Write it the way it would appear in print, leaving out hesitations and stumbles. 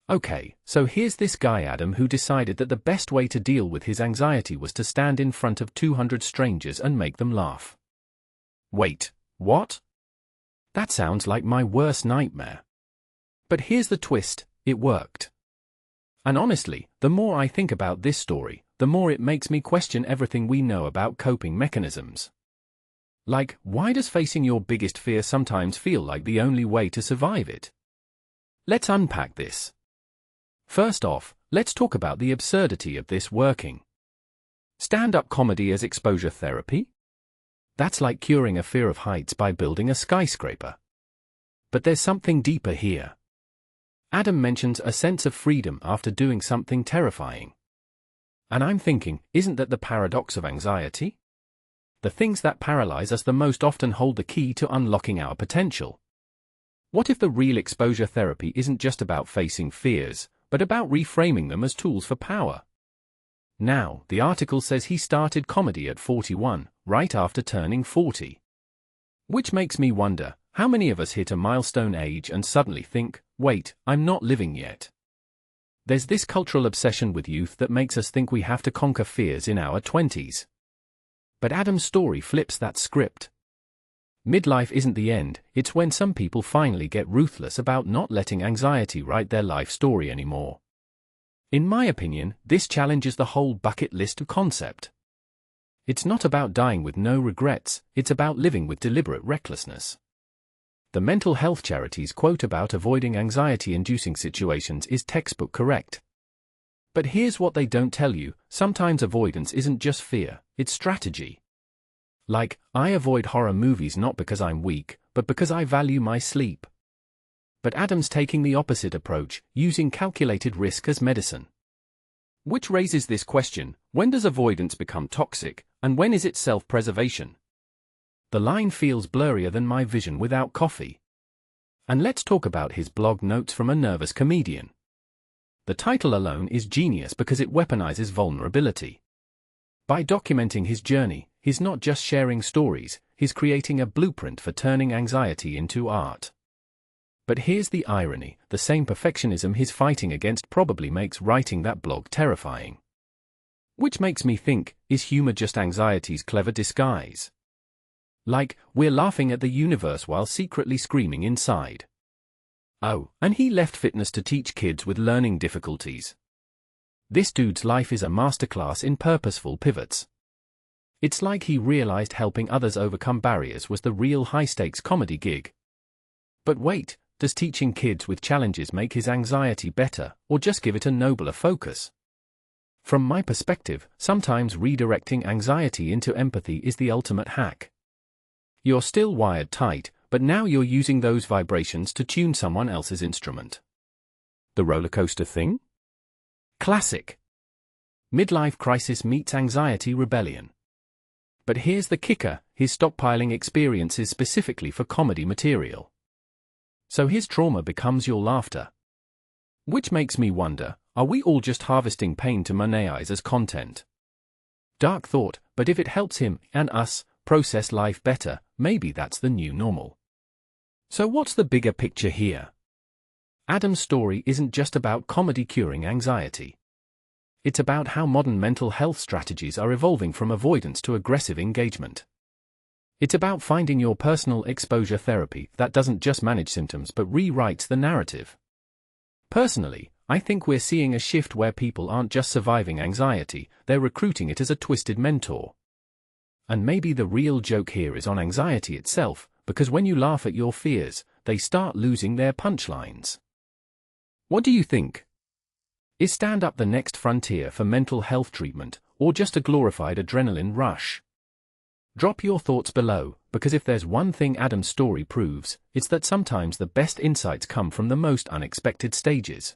Okay, so here's this guy Adam who decided that the best way to deal with his anxiety was to stand in front of 200 strangers and make them laugh. Wait, what? That sounds like my worst nightmare. But here's the twist, it worked. And honestly, the more I think about this story, the more it makes me question everything we know about coping mechanisms. Like, why does facing your biggest fear sometimes feel like the only way to survive it? Let's unpack this. First off, let's talk about the absurdity of this working. Stand-up comedy as exposure therapy? That's like curing a fear of heights by building a skyscraper. But there's something deeper here. Adam mentions a sense of freedom after doing something terrifying. And I'm thinking, isn't that the paradox of anxiety? The things that paralyze us the most often hold the key to unlocking our potential. What if the real exposure therapy isn't just about facing fears, but about reframing them as tools for power? Now, the article says he started comedy at 41, right after turning 40. Which makes me wonder, how many of us hit a milestone age and suddenly think, wait, I'm not living yet? There's this cultural obsession with youth that makes us think we have to conquer fears in our 20s. But Adam's story flips that script. Midlife isn't the end, it's when some people finally get ruthless about not letting anxiety write their life story anymore. In my opinion, this challenges the whole bucket list concept. It's not about dying with no regrets, it's about living with deliberate recklessness. The mental health charities quote about avoiding anxiety-inducing situations is textbook correct. But here's what they don't tell you, sometimes avoidance isn't just fear, it's strategy. Like, I avoid horror movies not because I'm weak, but because I value my sleep. But Adam's taking the opposite approach, using calculated risk as medicine. Which raises this question, when does avoidance become toxic, and when is it self-preservation? The line feels blurrier than my vision without coffee. And let's talk about his blog Notes from a Nervous Comedian. The title alone is genius because it weaponizes vulnerability. By documenting his journey, he's not just sharing stories, he's creating a blueprint for turning anxiety into art. But here's the irony, the same perfectionism he's fighting against probably makes writing that blog terrifying. Which makes me think, is humor just anxiety's clever disguise? Like, we're laughing at the universe while secretly screaming inside. Oh, and he left fitness to teach kids with learning difficulties. This dude's life is a masterclass in purposeful pivots. It's like he realized helping others overcome barriers was the real high-stakes comedy gig. But wait, does teaching kids with challenges make his anxiety better, or just give it a nobler focus? From my perspective, sometimes redirecting anxiety into empathy is the ultimate hack. You're still wired tight, but now you're using those vibrations to tune someone else's instrument. The roller coaster thing? Classic. Midlife crisis meets anxiety rebellion. But here's the kicker, he's stockpiling experiences specifically for comedy material. So his trauma becomes your laughter. Which makes me wonder, are we all just harvesting pain to monetize as content? Dark thought, but if it helps him, and us, process life better, maybe that's the new normal. So what's the bigger picture here? Adam's story isn't just about comedy curing anxiety. It's about how modern mental health strategies are evolving from avoidance to aggressive engagement. It's about finding your personal exposure therapy that doesn't just manage symptoms but rewrites the narrative. Personally, I think we're seeing a shift where people aren't just surviving anxiety, they're recruiting it as a twisted mentor. And maybe the real joke here is on anxiety itself, because when you laugh at your fears, they start losing their punchlines. What do you think? Is stand-up the next frontier for mental health treatment, or just a glorified adrenaline rush? Drop your thoughts below, because if there's one thing Adam's story proves, it's that sometimes the best insights come from the most unexpected stages.